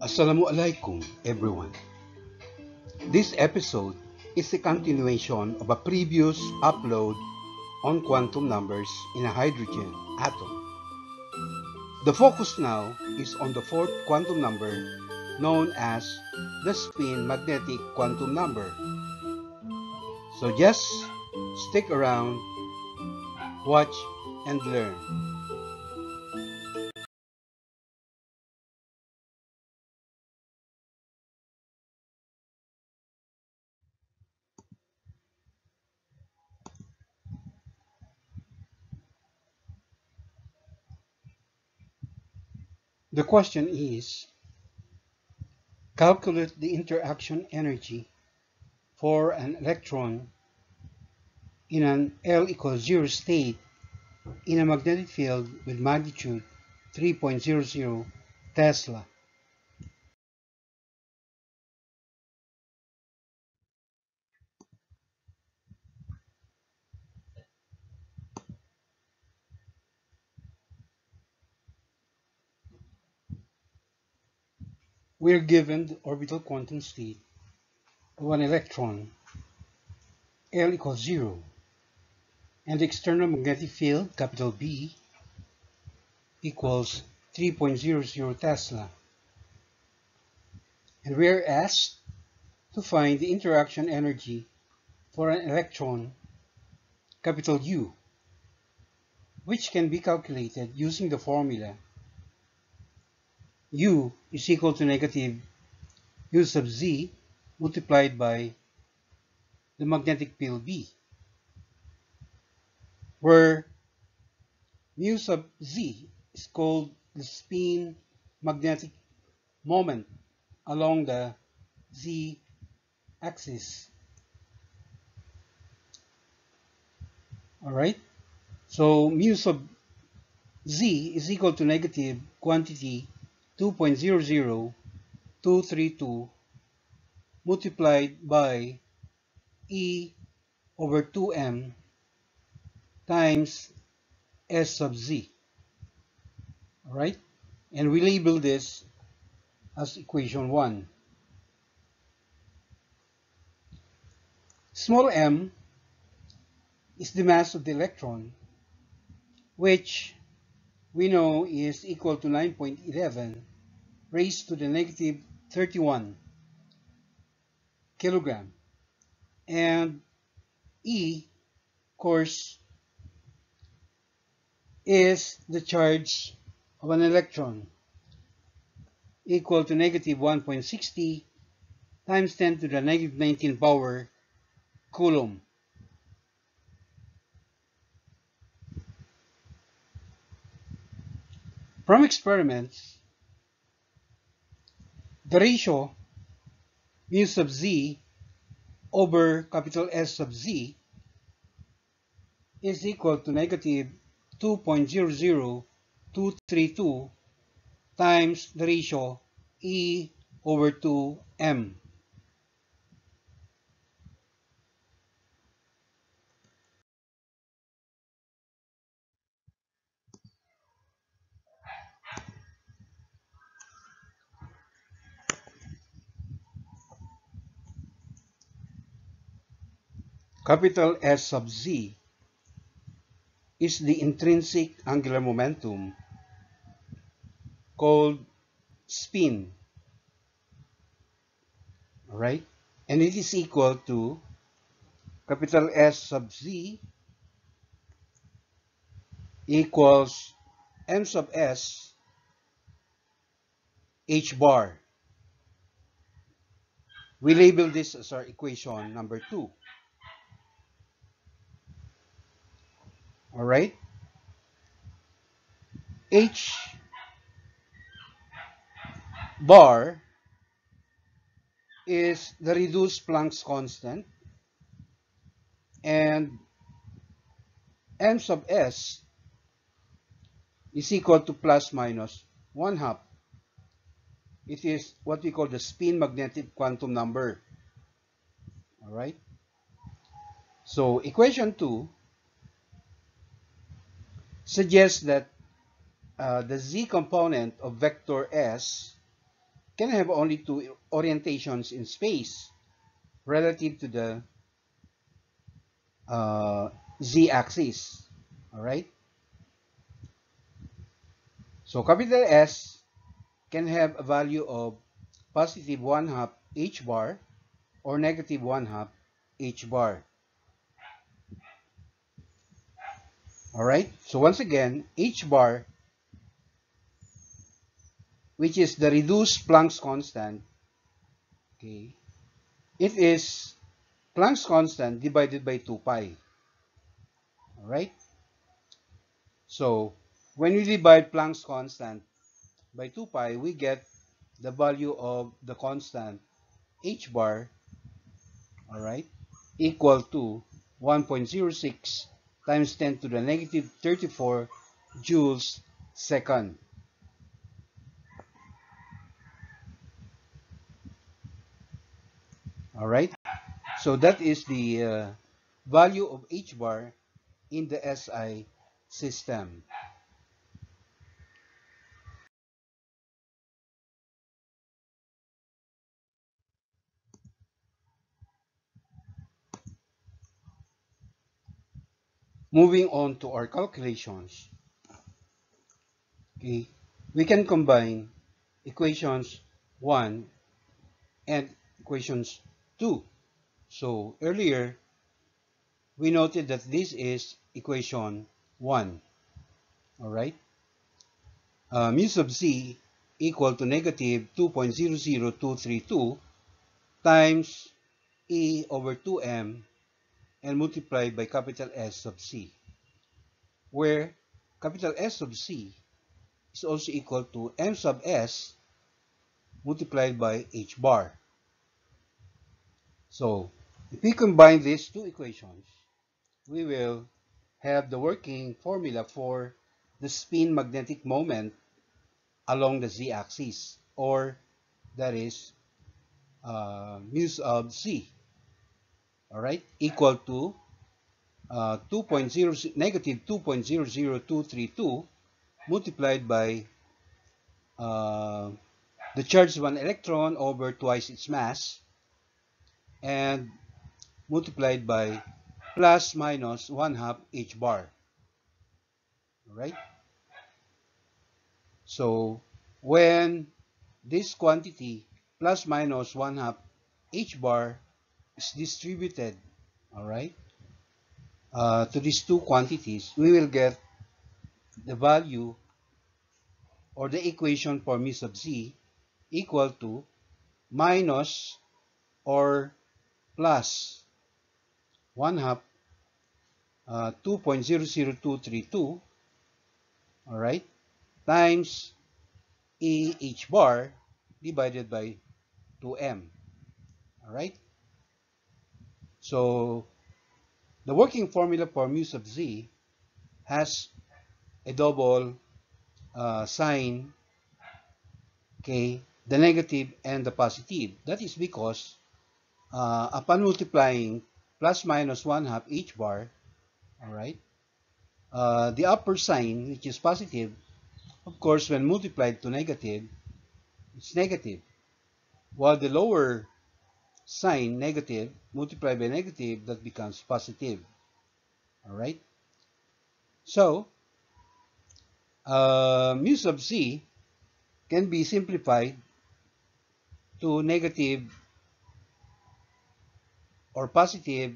Assalamualaikum everyone. This episode is a continuation of a previous upload on quantum numbers in a hydrogen atom. The focus now is on the fourth quantum number known as the spin magnetic quantum number. So just stick around, watch and learn. The question is, calculate the interaction energy for an electron in an L equals 0 state in a magnetic field with magnitude 3.00 Tesla. We are given the orbital quantum state of an electron, L equals 0, and the external magnetic field, capital B, equals 3.00 Tesla. And we are asked to find the interaction energy for an electron, capital U, which can be calculated using the formula U is equal to negative U sub Z multiplied by the magnetic field B, where mu sub Z is called the spin magnetic moment along the Z axis. Alright, so mu sub Z is equal to negative quantity 2.00232 multiplied by E over 2m times S sub Z. Alright, and we label this as equation 1. Small m is the mass of the electron, which we know is equal to 9.11 raised to the negative 31 kilogram. And E, of course, is the charge of an electron, equal to negative 1.60 times 10 to the negative 19 power coulomb. From experiments, the ratio mu sub Z over capital S sub Z is equal to negative 2.00232 times the ratio E over 2m. Capital S sub Z is the intrinsic angular momentum called spin, alright? And it is equal to capital S sub Z equals m sub S h bar. We label this as our equation number 2. Alright? H bar is the reduced Planck's constant, and m sub S is equal to plus minus 1/2. It is what we call the spin magnetic quantum number. Alright? So equation 2 suggests that the Z component of vector S can have only two orientations in space relative to the uh, z-axis. All right. So capital S can have a value of positive 1 half h bar or negative 1 half h bar. All right. So once again, h bar, which is the reduced Planck's constant, okay, it is Planck's constant divided by 2 pi. All right. So when we divide Planck's constant by 2 pi, we get the value of the constant h bar, all right, equal to 1.06 times 10 to the negative 34 joules second. All right. So that is the value of h bar in the SI system. Moving on to our calculations, okay, we can combine equations 1 and equations 2. So earlier, we noted that this is equation 1, all right? Mu sub c equal to negative 2.00232 times e over 2m and multiplied by capital S sub c, where capital S sub c is also equal to m sub s multiplied by h bar. So if we combine these two equations, we will have the working formula for the spin magnetic moment along the z-axis, or that is mu of c, all right, equal to 2.0 negative 2.00232 multiplied by uh, the charge of an electron over twice its mass and multiplied by plus minus 1 half h bar. All right. So when this quantity plus minus 1 half h bar is distributed, all right, to these two quantities, we will get the value or the equation for mu sub z equal to minus or plus 1 half 2.00232, all right, times E h bar divided by 2m, all right? So the working formula for mu sub z has a double sign, okay, the negative and the positive. That is because upon multiplying plus minus 1 half h bar, all right, the upper sign, which is positive, of course, when multiplied to negative, it's negative, while the lower sign, negative, multiplied by negative, that becomes positive. All right. So, mu sub c can be simplified to negative or positive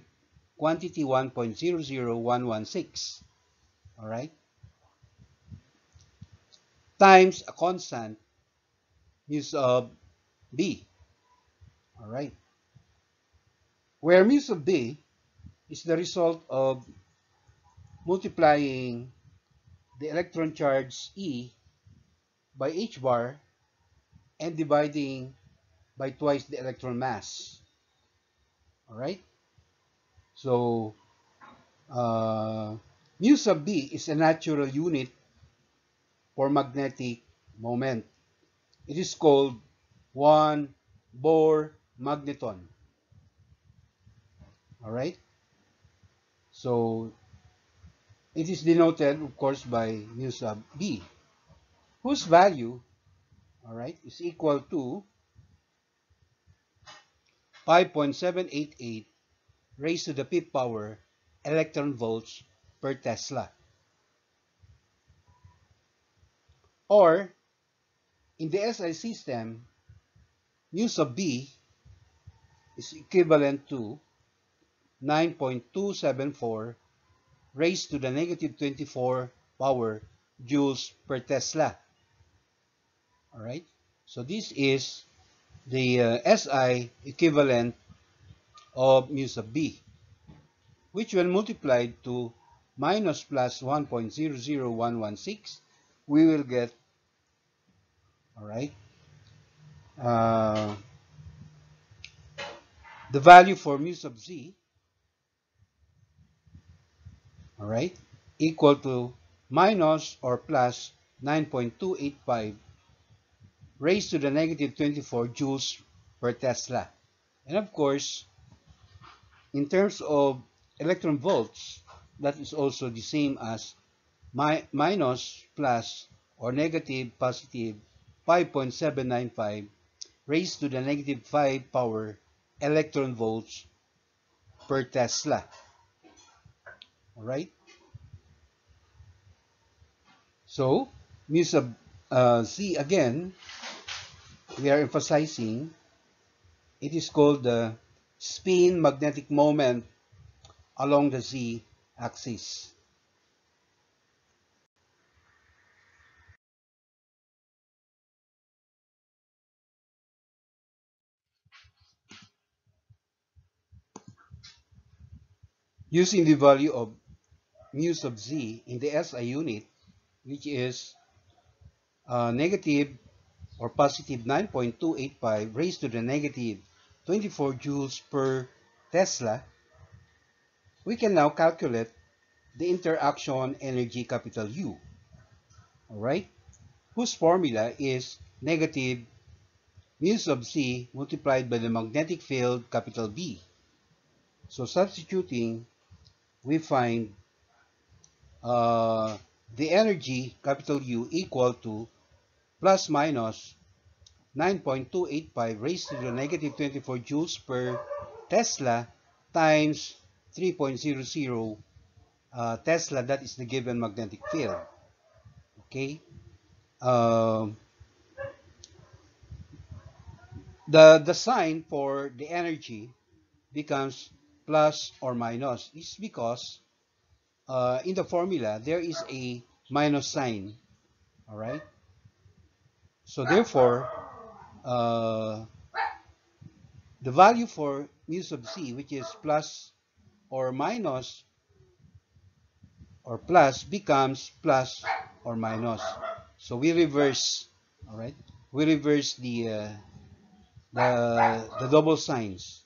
quantity 1.00116. All right. Times a constant mu sub b. All right. Where mu sub b is the result of multiplying the electron charge E by h bar and dividing by twice the electron mass. All right. So mu sub b is a natural unit for magnetic moment. It is called 1 Bohr magneton. All right. So it is denoted, of course, by mu sub b, whose value all right, is equal to 5.788 raised to the fifth power electron volts per Tesla. Or, in the SI system, mu sub B is equivalent to 9.274 raised to the negative 24 power joules per Tesla. All right. So this is the SI equivalent of mu sub B, which when multiplied to minus plus 1.00116, we will get, all right, uh, the value for mu sub Z, all right, equal to minus or plus 9.285 raised to the negative 24 joules per Tesla. And of course, in terms of electron volts, that is also the same as minus plus or negative positive 5.795 raised to the negative 5 power electron volts per Tesla. All right. So mu sub Z again, we are emphasizing it is called the spin magnetic moment along the Z axis. Using the value of mu sub Z in the SI unit, which is negative or positive 9.285 raised to the negative 24 joules per Tesla, we can now calculate the interaction energy capital U, all right, whose formula is negative mu sub C multiplied by the magnetic field capital B. So substituting, we find uh, the energy capital U equal to plus minus 9.285 raised to the negative 24 joules per Tesla times 3.00 Tesla, that is the given magnetic field. Okay. Um, the sign for the energy becomes plus or minus. It's because in the formula there is a minus sign. All right. So therefore, uh, the value for mu sub C, which is plus or minus or plus, becomes plus or minus. So we reverse. All right. We reverse the double signs.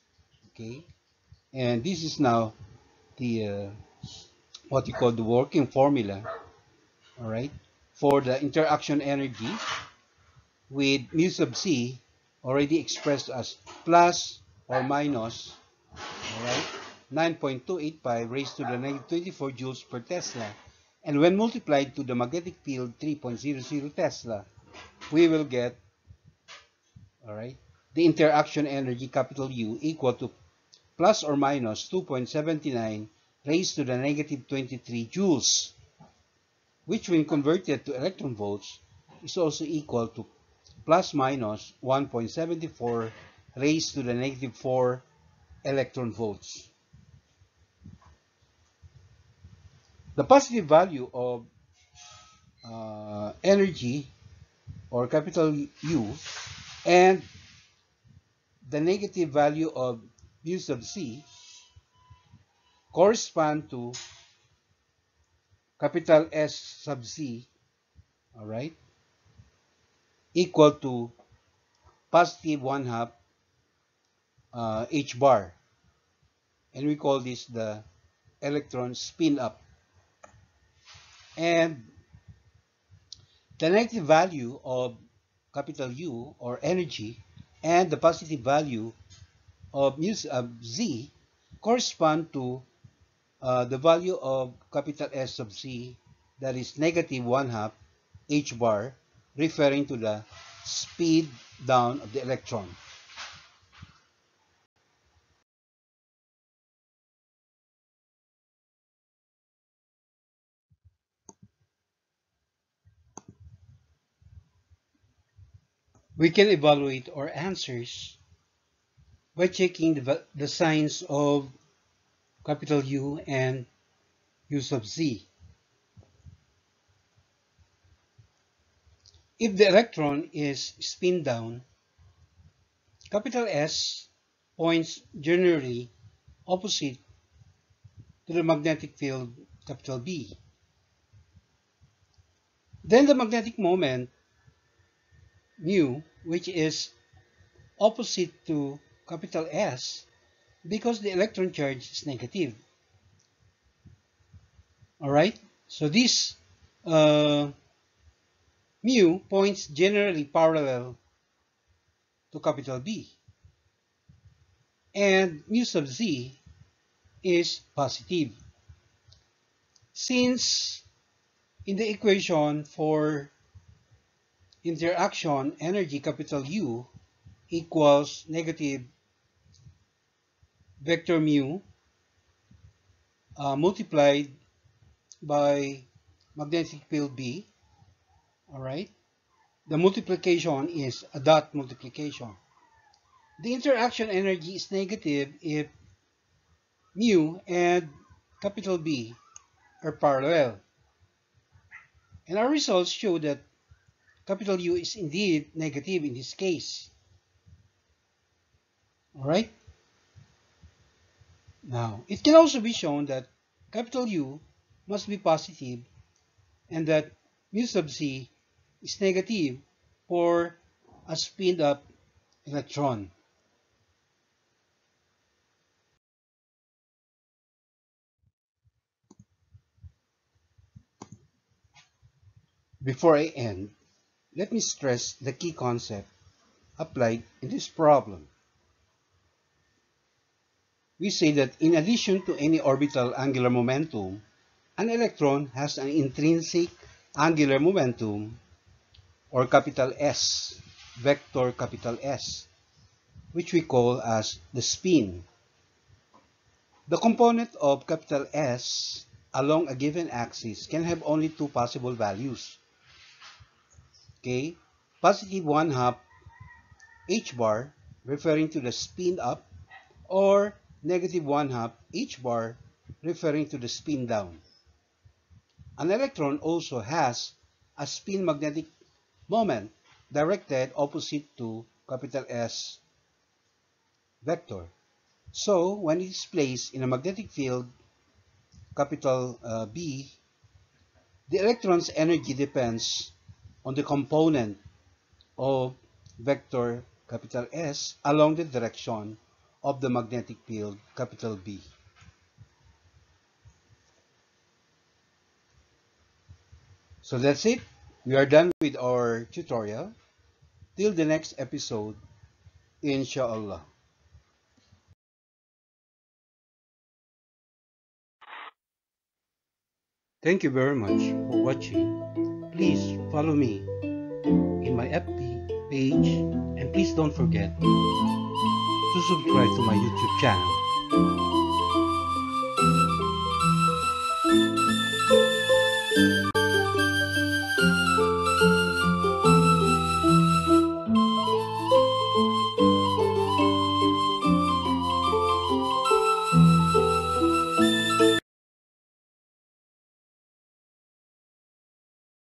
Okay. And this is now the what you call the working formula, all right, for the interaction energy with mu sub C already expressed as plus or minus, all right, 9.285 raised to the negative 24 joules per Tesla. And when multiplied to the magnetic field 3.00 Tesla, we will get, all right, the interaction energy capital U equal to plus or minus 2.79 raised to the negative 23 joules, which when converted to electron volts is also equal to plus minus 1.74 raised to the negative 4 electron volts. The positive value of energy or capital U and the negative value of mu sub C correspond to capital S sub Z, all right, equal to positive 1 half H bar. And we call this the electron spin up. And the negative value of capital U or energy and the positive value of mu sub Z correspond to the value of capital S sub Z, that is negative 1 half H bar, referring to the speed down of the electron. We can evaluate our answers by checking the signs of capital U and U sub Z. If the electron is spin down, capital S points generally opposite to the magnetic field capital B. Then the magnetic moment mu, which is opposite to capital S because the electron charge is negative. Alright, so this mu points generally parallel to capital B, and mu sub Z is positive. Since in the equation for interaction energy capital U equals negative vector mu multiplied by magnetic field B, alright, the multiplication is a dot multiplication. The interaction energy is negative if mu and capital B are parallel. And our results show that capital U is indeed negative in this case. Alright? Now, it can also be shown that capital U must be positive and that mu sub Z is negative for a spin up electron. Before I end, let me stress the key concept applied in this problem. We say that in addition to any orbital angular momentum, an electron has an intrinsic angular momentum, or capital S, vector capital S, which we call as the spin. The component of capital S along a given axis can have only two possible values. Okay, positive 1/2 h bar, referring to the spin up, or negative 1/2 h bar, referring to the spin down. An electron also has a spin magnetic moment directed opposite to capital S vector. So, when it is placed in a magnetic field capital B, the electron's energy depends on the component of vector capital S along the direction of the magnetic field capital B. So that's it. We are done with our tutorial. Till the next episode, inshallah. Thank you very much for watching. Please follow me in my FB page, and please don't forget to subscribe to my YouTube channel.